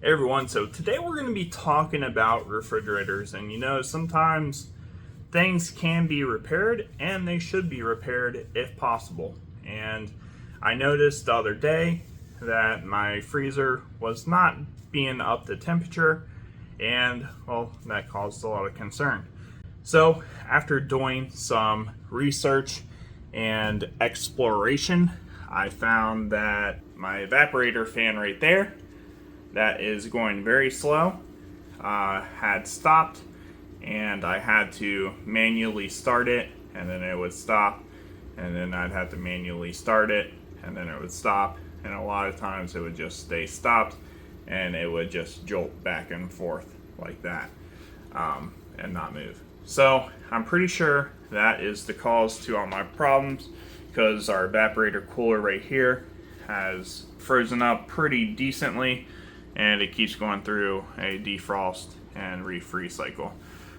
Hey everyone, so today we're going to be talking about refrigerators, and sometimes things can be repaired and they should be repaired if possible. And I noticed the other day that my freezer was not being up to temperature, and well, that caused a lot of concern. So, after doing some research and exploration, I found that my evaporator fan right there that is going very slow had stopped, and I had to manually start it, and then it would stop, and then I'd have to manually start it, and then it would stop, and a lot of times it would just stay stopped and it would just jolt back and forth like that, and not move. So I'm pretty sure that is the cause to all my problems, because our evaporator cooler right here has frozen up pretty decently, and it keeps going through a defrost and refreeze cycle.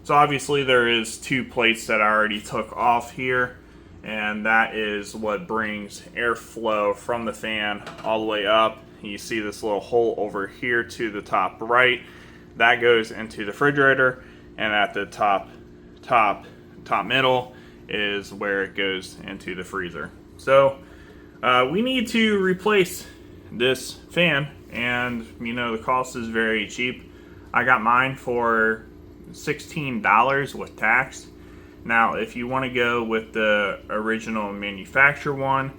So obviously there is two plates that I already took off here, and that is what brings airflow from the fan all the way up. You see this little hole over here to the top right, that goes into the refrigerator, and at the top middle is where it goes into the freezer. So we need to replace this fan, and the cost is very cheap. I got mine for $16 with tax. Now if you want to go with the original manufacturer one,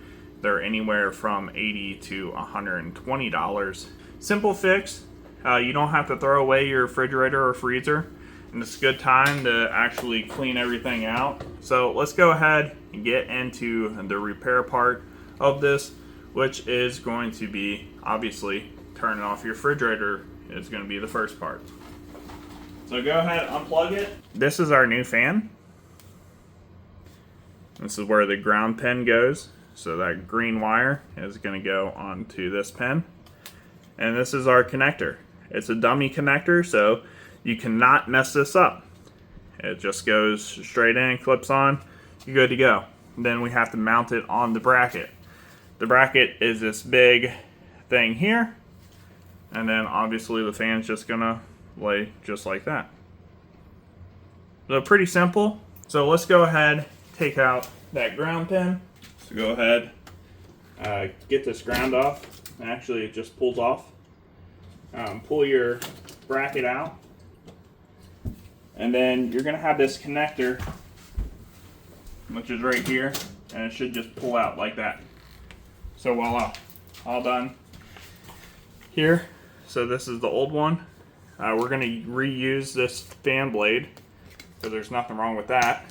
they're anywhere from $80 to $120. Simple fix. You don't have to throw away your refrigerator or freezer, and it's a good time to actually clean everything out. So let's go ahead and get into the repair part of this, which is going to be, obviously, turning off your refrigerator is going to be the first part. So go ahead, unplug it. This is our new fan. This is where the ground pin goes. So that green wire is going to go onto this pin. And this is our connector. It's a dummy connector, so you cannot mess this up. It just goes straight in, clips on, you're good to go. Then we have to mount it on the bracket. The bracket is this big thing here, and then obviously the fan's just gonna lay just like that. So pretty simple. So let's go ahead, take out that ground pin. So go ahead, get this ground off. Actually, it just pulls off. Pull your bracket out, and then you're gonna have this connector, which is right here, and it should just pull out like that. So voila, all done here. So this is the old one. We're going to reuse this fan blade, so there's nothing wrong with that.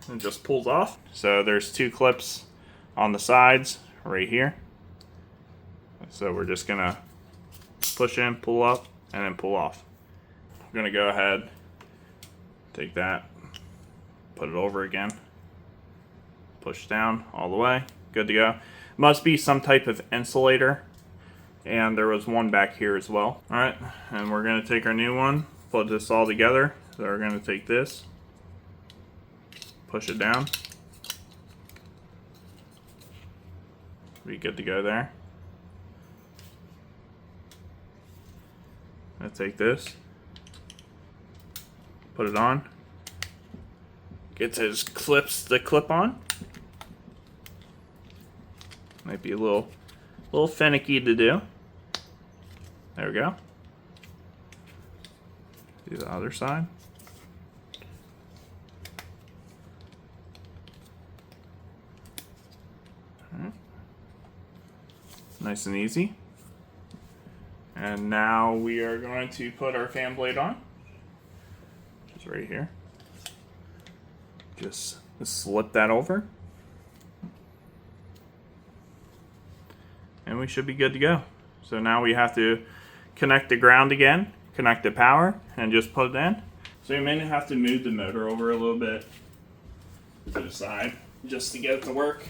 It just pulls off. So there's two clips on the sides right here. So we're just going to push in, pull up, and then pull off. I'm going to go ahead, take that, put it over again. Push down all the way, good to go. Must be some type of insulator, and there was one back here as well. All right, and we're gonna take our new one, put this all together. So we're gonna take this, push it down, be good to go there. I'm gonna take this, put it on, gets his clips the clip on. Might be a little finicky to do. There we go. Do the other side. All right. Nice and easy. And now we are going to put our fan blade on, which is right here. Just slip that over, and we should be good to go. So now we have to connect the ground again, connect the power, and just put it in. So you may have to move the motor over a little bit to the side just to get it to work.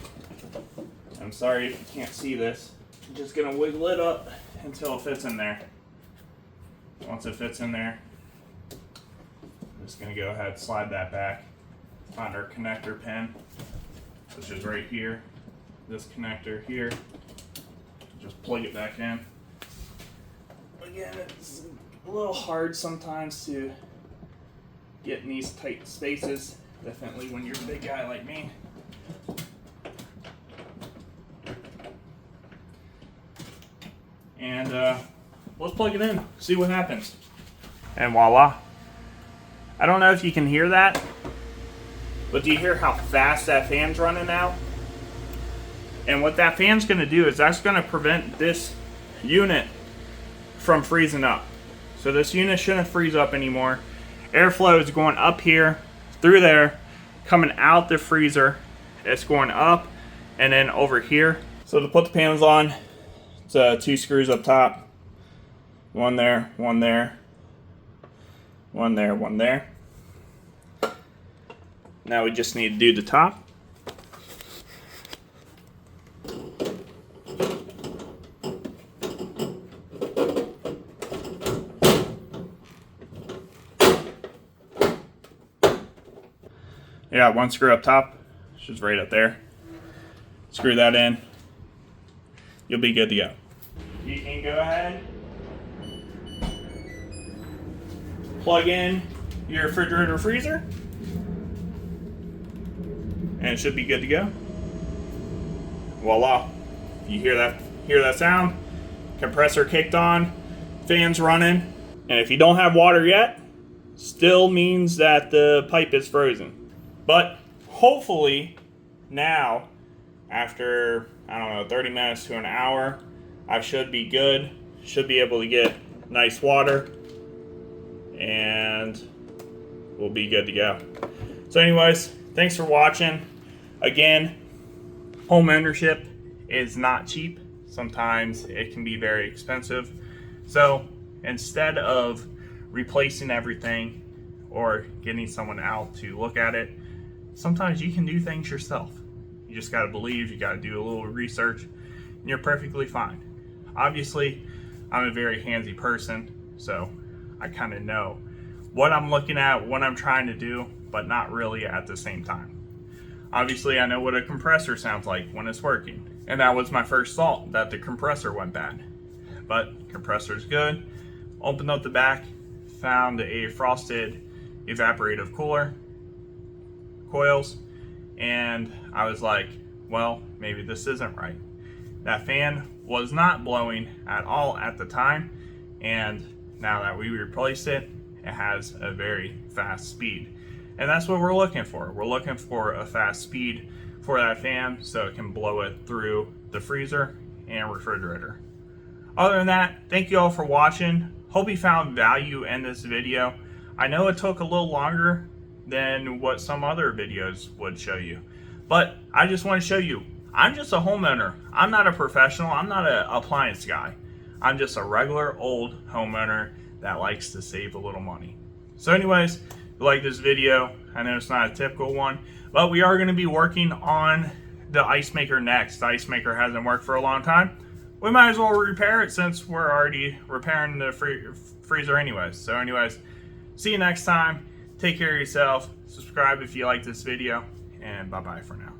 I'm sorry if you can't see this. I'm just gonna wiggle it up until it fits in there. Once it fits in there, I'm just gonna go ahead and slide that back. Find our connector pin, which is right here. This connector here, just plug it back in. again, it's a little hard sometimes to get in these tight spaces, definitely when you're a big guy like me. And let's plug it in, see what happens. And voila. I don't know if you can hear that, but do you hear how fast that fan's running now? And what that fan's gonna do is that's gonna prevent this unit from freezing up. So this unit shouldn't freeze up anymore. Airflow is going up here, through there, coming out the freezer. It's going up and then over here. So to put the panels on, it's 2 screws up top. One there, one there, one there, one there. Now we just need to do the top. Yeah, 1 screw up top, which is right up there. Screw that in. You'll be good to go. You can go ahead, plug in your refrigerator freezer, and it should be good to go. Voila. You hear that sound? Compressor kicked on, fans running, and if you don't have water yet, still means that the pipe is frozen. But hopefully now, after, I don't know, 30 minutes to an hour, I should be good. Should be able to get nice water, and we'll be good to go. So anyways, thanks for watching. Again, home ownership is not cheap. Sometimes it can be very expensive. So instead of replacing everything or getting someone out to look at it, sometimes you can do things yourself. You just gotta believe, you gotta do a little research, and you're perfectly fine. Obviously, I'm a very handsy person, so I kind of know what I'm looking at, what I'm trying to do, but not really at the same time. Obviously, I know what a compressor sounds like when it's working, and that was my first thought, that the compressor went bad. But compressor's good. Opened up the back, found a frosted evaporative cooler coils, and I was like, well, maybe this isn't right. That fan was not blowing at all at the time, and now that we replaced it, it has a very fast speed. And that's what we're looking for. We're looking for a fast speed for that fan so it can blow it through the freezer and refrigerator. Other than that, thank you all for watching. Hope you found value in this video. I know it took a little longer than what some other videos would show you, but I just want to show you, I'm just a homeowner. I'm not a professional. I'm not an appliance guy. I'm just a regular old homeowner that likes to save a little money. So anyways, if you like this video, I know it's not a typical one, but we are going to be working on the ice maker next. The ice maker hasn't worked for a long time. We might as well repair it since we're already repairing the freezer anyways. So anyways, see you next time. Take care of yourself. Subscribe if you like this video, and bye-bye for now.